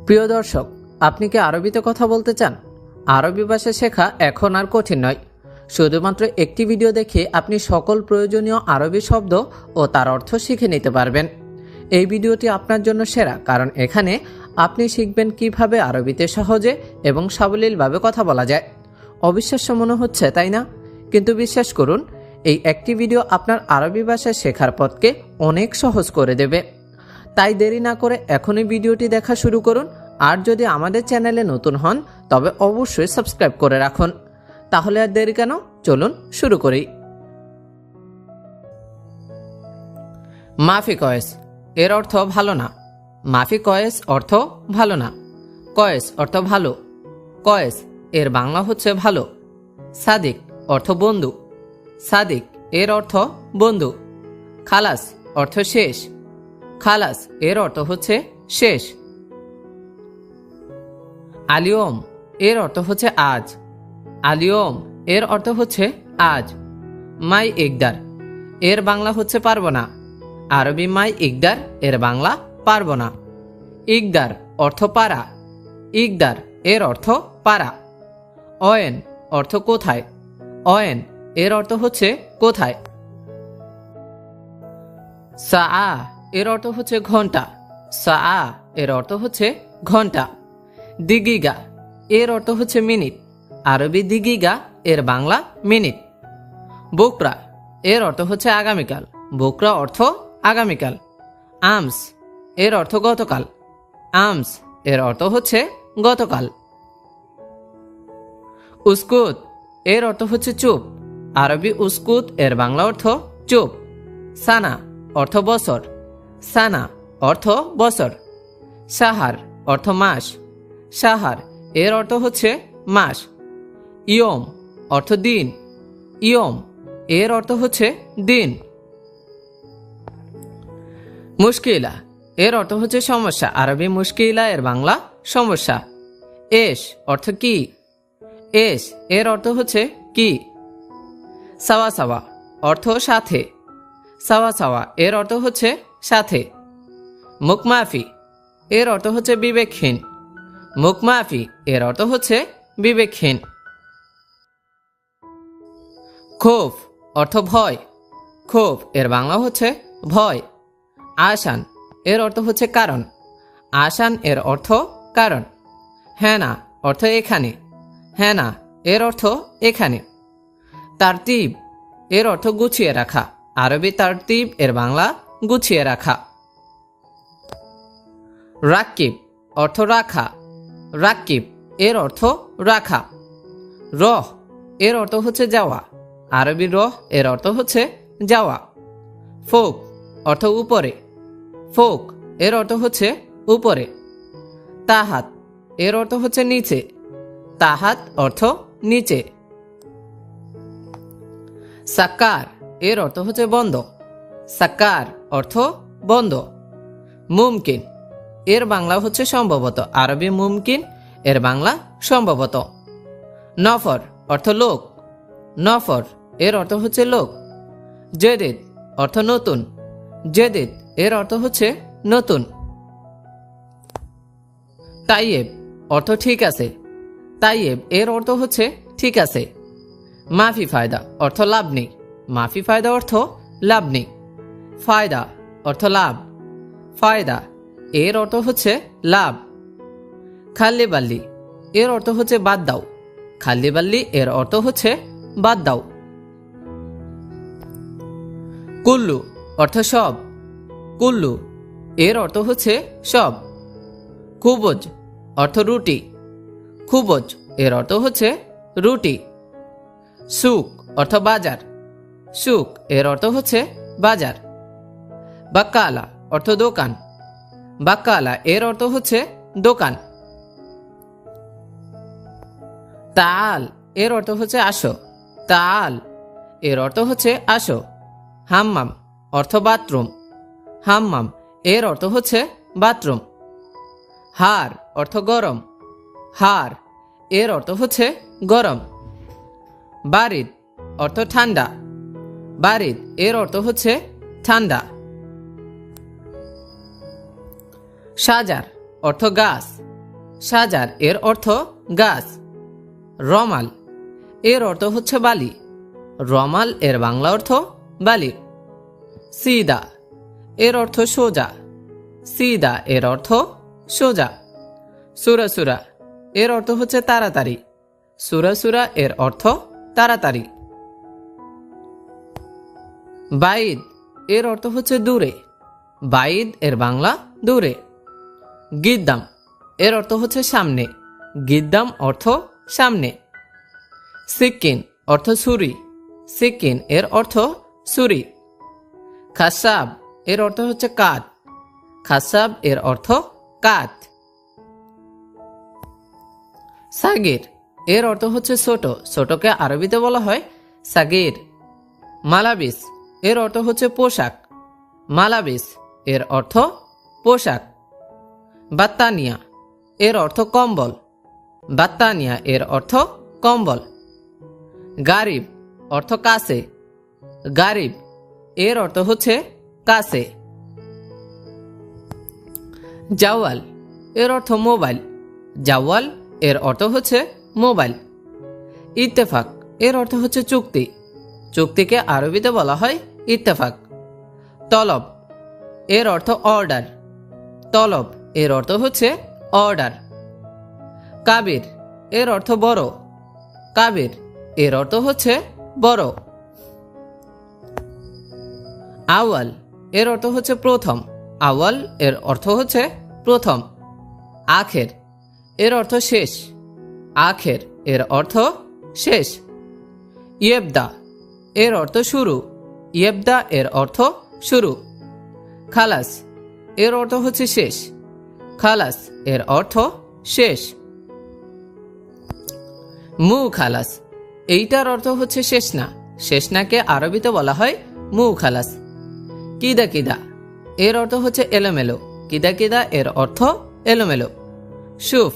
প্রিয় দর্শক, আপনি কি আরবিতে কথা বলতে চান? আরবি ভাষা শেখা এখন আর কঠিন নয়। শুধুমাত্র একটি ভিডিও দেখে আপনি সকল প্রয়োজনীয় আরবি শব্দ ও তার অর্থ শিখে নিতে পারবেন। এই ভিডিওটি আপনার জন্য সেরা, কারণ এখানে আপনি শিখবেন কিভাবে আরবিতে সহজে এবং সাবলীলভাবে কথা বলা যায়। অবিশ্বাস্য মনে হচ্ছে, তাই না? কিন্তু বিশ্বাস করুন, এই একটি ভিডিও আপনার আরবি ভাষা শেখার পথকে অনেক সহজ করে দেবে। তাই দেরি না করে এখনই ভিডিওটি দেখা শুরু করুন। আর যদি আমাদের চ্যানেলে নতুন হন তবে অবশ্যই সাবস্ক্রাইব করে রাখুন। তাহলে আর দেরি কেন, চলুন শুরু করি। মাফি কয়েস এর অর্থ ভালো না। মাফি কয়েস অর্থ ভালো না। কয়েস অর্থ ভালো। কয়েস এর বাংলা হচ্ছে ভালো। সাদিক অর্থ বন্ধু। সাদিক এর অর্থ বন্ধু। খালাস অর্থ শেষ। খালাস এর অর্থ হচ্ছে শেষ। আলিয়ম এর অর্থ হচ্ছে আজ। আলিয়ম এর অর্থ হচ্ছে আজ। মাই ইকদার এর বাংলা হচ্ছে পারবো না। আরবি মাই ইকদার এর বাংলা পারবো না। ইকদার অর্থ পারা। ইকদার এর অর্থ পারা। অয়েন অর্থ কোথায়। অয়েন এর অর্থ হচ্ছে কোথায়। সাআ এর অর্থ হচ্ছে ঘন্টা। সাআ এর অর্থ হচ্ছে ঘন্টা। দিগিগা এর অর্থ হচ্ছে মিনিট। আরবি দিগিগা এর বাংলা মিনিট। বোকরা এর অর্থ হচ্ছে আগামীকাল। বোকরা অর্থ আগামীকাল। আমস এর অর্থ গতকাল। আমস এর অর্থ হচ্ছে গতকাল। উস্কুত এর অর্থ হচ্ছে চুপ। আরবি উস্কুত এর বাংলা অর্থ চুপ। সানা অর্থ বছর। সানা অর্থ বছর। সাহার অর্থ মাস। সাহার এর অর্থ হচ্ছে মাস। ইয়ম অর্থ দিন। ইয়ম এর অর্থ হচ্ছে দিন। মুশকিলা এর অর্থ হচ্ছে সমস্যা। আরবি মুশকিলা এর বাংলা সমস্যা। এশ অর্থ কি। এশ এর অর্থ হচ্ছে কি। সাওয়া সাওয়া অর্থ সাথে। সাওয়া সাওয়া এর অর্থ হচ্ছে সাথে। মুখমাফি এর অর্থ হচ্ছে বিবেকহীন। মুখমাফি এর অর্থ হচ্ছে বিবেকহীন। খোফ অর্থ ভয়। খোফ এর বাংলা হচ্ছে ভয়। আসান এর অর্থ হচ্ছে কারণ। আসান এর অর্থ কারণ। হ্যানা অর্থ এখানে। হ্যানা এর অর্থ এখানে। তারতিব এর অর্থ গুছিয়ে রাখা। আরবি তারতিব এর বাংলা গুছিয়ে রাখা। রাকিব অর্থ রাখা। রাকিব এর অর্থ রাখা। রহ এর অর্থ হচ্ছে যাওয়া। আরবি রহ এর অর্থ হচ্ছে যাওয়া। ফোক অর্থ উপরে। ফোক এর অর্থ হচ্ছে উপরে। তাহাত এর অর্থ হচ্ছে নিচে। তাহাত অর্থ নিচে। সাকার এর অর্থ হচ্ছে বন্ধ। সাকার অর্থ বন্ধ। মুমকিন এর বাংলা হচ্ছে সম্ভবত। আরবি মুমকিন এর বাংলা সম্ভবত। নফর অর্থ লোক। নফর এর অর্থ হচ্ছে লোক। জেদিদ অর্থ নতুন। জেদিদ এর অর্থ হচ্ছে নতুন। তাইয়েব অর্থ ঠিক আছে। তাইয়েব এর অর্থ হচ্ছে ঠিক আছে। মাফি ফায়দা অর্থ লাভ নেই। মাফি ফায়দা অর্থ লাভ নেই। ফায়দা অর্থ লাভ। ফায়দা এর অর্থ হচ্ছে লাভ। খাল্লি বাল্লি এর অর্থ হচ্ছে বাদ দাও। খাল্লি বাল্লি এর অর্থ হচ্ছে বাদ দাও। কুল্লু অর্থ সব। কুল্লু এর অর্থ হচ্ছে সব। খুবজ অর্থ রুটি। খুবজ এর অর্থ হচ্ছে রুটি। সুক অর্থ বাজার। সুক এর অর্থ হচ্ছে বাজার। বাক্কালা অর্থ দোকান। বাক্কালা এর অর্থ হচ্ছে দোকান। তাল এর অর্থ হচ্ছে আসো। তাল এর অর্থ হচ্ছে আসো। হাম্মাম অর্থ বাথরুম। হাম্মাম এর অর্থ হচ্ছে বাথরুম। হার অর্থ গরম। হার এর অর্থ হচ্ছে গরম। বারিদ অর্থ ঠান্ডা। বারিদ এর অর্থ হচ্ছে ঠান্ডা। সাজার অর্থ গাছ। সাজার এর অর্থ গাছ। রমাল এর অর্থ হচ্ছে বালি। রমাল এর বাংলা অর্থ বালি। সিদা এর অর্থ সোজা। সিদা এর অর্থ সোজা। সুরাসুরা এর অর্থ হচ্ছে তাড়াতাড়ি। সুরাসুরা এর অর্থ তাড়াতাড়ি। বাইদ এর অর্থ হচ্ছে দূরে। বাইদ এর বাংলা দূরে। গিদ্দাম এর অর্থ হচ্ছে সামনে। গিদ্দাম অর্থ সামনে। সিকিন অর্থ ছুরি। সিকিন এর অর্থ ছুরি। খাসাব এর অর্থ হচ্ছে কাঠ। খাসাব এর অর্থ কাঠ। সাগির এর অর্থ হচ্ছে ছোট। ছোটকে আরবিতে বলা হয় সাগির। মালাবিস এর অর্থ হচ্ছে পোশাক। মালাবিস এর অর্থ পোশাক। বাত্তানিয়া এর অর্থ কম্বল। বাত্তানিয়া এর অর্থ কম্বল। গারিব অর্থ কাছে। গারিব এর অর্থ হচ্ছে কাছে। জাওয়াল এর অর্থ মোবাইল। জাওয়াল এর অর্থ হচ্ছে মোবাইল। ইত্তেফাক এর অর্থ হচ্ছে চুক্তি। চুক্তিকে আরবিতে বলা হয় ইত্তেফাক। তলব এর অর্থ অর্ডার। তলব এর অর্থ হচ্ছে অর্ডার। কাবির এর অর্থ বড়। কাবির এর অর্থ হচ্ছে বড়। আওয়াল এর অর্থ হচ্ছে প্রথম। আওয়াল এর অর্থ হচ্ছে প্রথম। আখের এর অর্থ শেষ। আখের এর অর্থ শেষ। ইয়েবদা এর অর্থ শুরু। ইয়েবদা এর অর্থ শুরু। খালাস এর অর্থ হচ্ছে শেষ। খালাস এর অর্থ শেষ। মু খালাস এইটার অর্থ হচ্ছে শেষ না। শেষ নাকে আরবিতে বলা হয় মু খালাস। কিদা কিদা এর অর্থ হচ্ছে এলোমেলো। কিদা কিদা এর অর্থ এলোমেলো। সুফ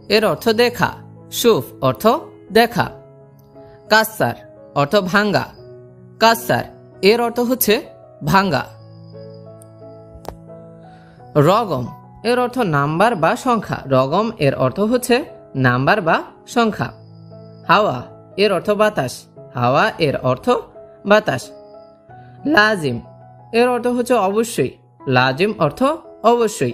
এর অর্থ দেখা। সুফ অর্থ দেখা। কাসার অর্থ ভাঙ্গা। কাসার এর অর্থ হচ্ছে ভাঙ্গা। রগম এর অর্থ নাম্বার বা সংখ্যা। রগম এর অর্থ হচ্ছে নাম্বার বা সংখ্যা। হাওয়া এর অর্থ বাতাস। হাওয়া এর অর্থ বাতাস। লাজিম এর অর্থ হচ্ছে অবশ্যই। লাজিম অর্থ অবশ্যই।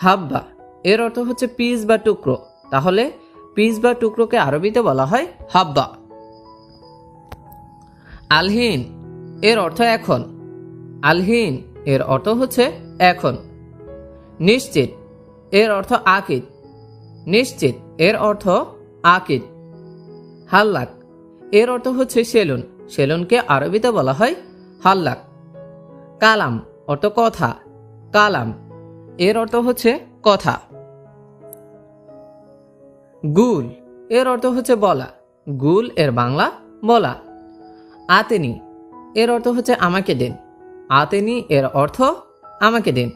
হাব্বা এর অর্থ হচ্ছে পিস বা টুকরো। তাহলে পিস বা টুকরোকে আরবিতে বলা হয় হাব্বা। আলহিন এর অর্থ এখন। আলহিন এর অর্থ হচ্ছে এখন। নিশ্চিত এর অর্থ আকিদ। নিশ্চিত এর অর্থ আকিদ। হাল্লাক এর অর্থ হচ্ছে সেলুন। সেলুনকে আরবিতে বলা হয় হাল্লাক। কালাম অর্থ কথা। কালাম এর অর্থ হচ্ছে কথা। গুল এর অর্থ হচ্ছে বলা। গুল এর বাংলা বলা। আতেনি এর অর্থ হচ্ছে আমাকে দিন। আতেনি এর অর্থ আমাকে দিন।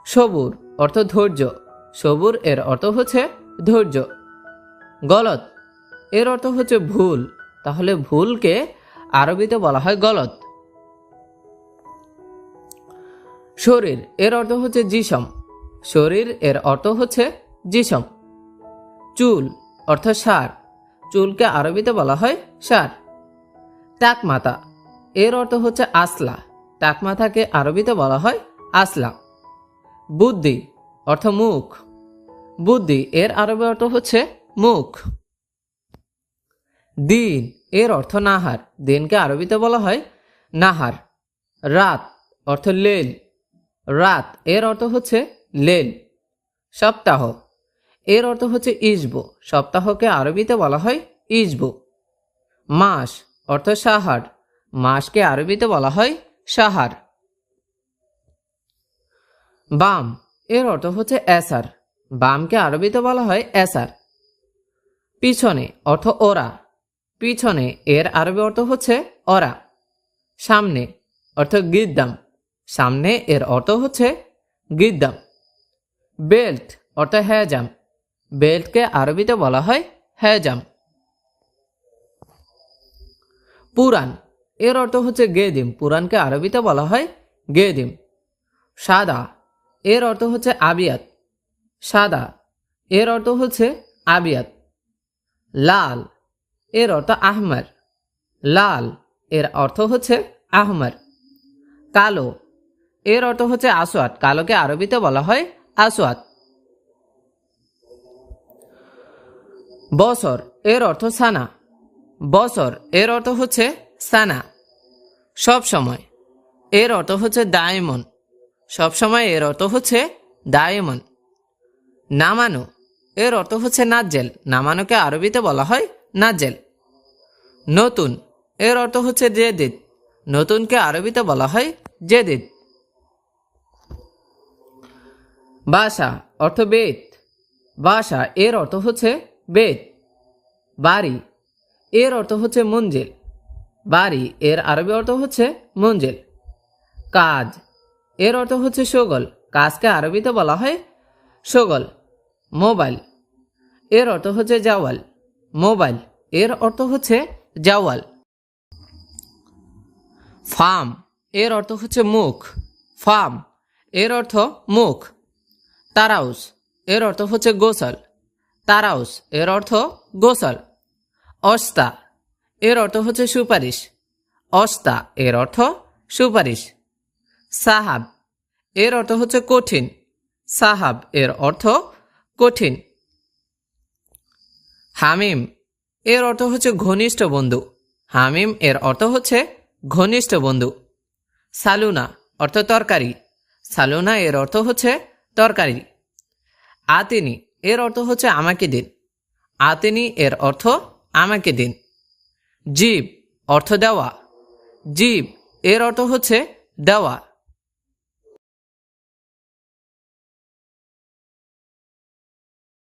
সবুর অর্থ ধৈর্য। সবুর এর অর্থ হচ্ছে ধৈর্য। গলত এর অর্থ হচ্ছে ভুল। তাহলে ভুলকে আরবিতে বলা হয় গলত। শরীর এর অর্থ হচ্ছে জিসম। শরীর এর অর্থ হচ্ছে জিসম। চুল অর্থ সার। চুলকে আরবিতে বলা হয় সার। টাকমাথা এর অর্থ হচ্ছে আসলা। টাকমাথাকে আরবিতে বলা হয় আসলা। বুদ্ধি অর্থ মুখ। বুদ্ধি এর আরবি অর্থ হচ্ছে মুখ। দিন এর অর্থ নাহার। দিনকে আরবিতে বলা হয় নাহার। রাত অর্থ লেল। রাত এর অর্থ হচ্ছে লেল। সপ্তাহ এর অর্থ হচ্ছে ইসবু। সপ্তাহকে আরবিতে বলা হয় ইসবু। মাস অর্থ সাহার। মাসকে আরবিতে বলা হয় সাহার। বাম এর অর্থ হচ্ছে এসার। বামকে আরবিতে বলা হয় এসার। পিছনে অর্থ ওরা। পিছনে এর আরবি অর্থ হচ্ছে ওরা। সামনে অর্থ গিদ্দাম। সামনে এর অর্থ হচ্ছে গিদ্দাম। বেল্ট অর্থ হেজাম। বেল্টকে আরবিতে বলা হয় হেজাম। পুরাণ এর অর্থ হচ্ছে গেদিম। পুরাণকে আরবিতে বলা হয় গেদিম। সাদা এর অর্থ হচ্ছে আবিয়াত। সাদা এর অর্থ হচ্ছে আবিয়াত। লাল এর অর্থ আহমার। লাল এর অর্থ হচ্ছে আহমার। কালো এর অর্থ হচ্ছে আসওয়াদ। কালোকে আরবিতে বলা হয় আসওয়াদ। বছর এর অর্থ সানা। বছর এর অর্থ হচ্ছে সানা। সব সময় এর অর্থ হচ্ছে দায়মন। সব সময় এর অর্থ হচ্ছে দায়মন। নামানো এর অর্থ হচ্ছে নাজ্জেল। নামানোকে আরবিতে বলা হয় নাজ্জেল। নতুন এর অর্থ হচ্ছে জেদিদ। নতুনকে আরবিতে বলা হয় জেদিদ। বাসা অর্থ বেত। বাসা এর অর্থ হচ্ছে বেত। বাড়ি এর অর্থ হচ্ছে মঞ্জিল। বাড়ি এর আরবি অর্থ হচ্ছে মঞ্জিল। কাজ এর অর্থ হচ্ছে শোগল। কাজকে আরবিতে বলা হয় শোগল। মোবাইল এর অর্থ হচ্ছে জাওয়াল। মোবাইল এর অর্থ হচ্ছে জাওয়াল। ফার্ম এর অর্থ হচ্ছে মুখ। ফার্ম এর অর্থ মুখ। তারাউস এর অর্থ হচ্ছে গোসল। তারাউস এর অর্থ গোসল। অস্তা এর অর্থ হচ্ছে সুপারিশ। অস্তা এর অর্থ সুপারিশ। সাহাব এর অর্থ হচ্ছে কঠিন। সাহাব এর অর্থ কঠিন। হামিম এর অর্থ হচ্ছে ঘনিষ্ঠ বন্ধু। হামিম এর অর্থ হচ্ছে ঘনিষ্ঠ বন্ধু। সালুনা অর্থ তরকারি। সালুনা এর অর্থ হচ্ছে তরকারি। আতিনি এর অর্থ হচ্ছে আমাকে দিন। আতিনি এর অর্থ আমাকে দিন। জীব অর্থ দেওয়া। জীব এর অর্থ হচ্ছে দেওয়া।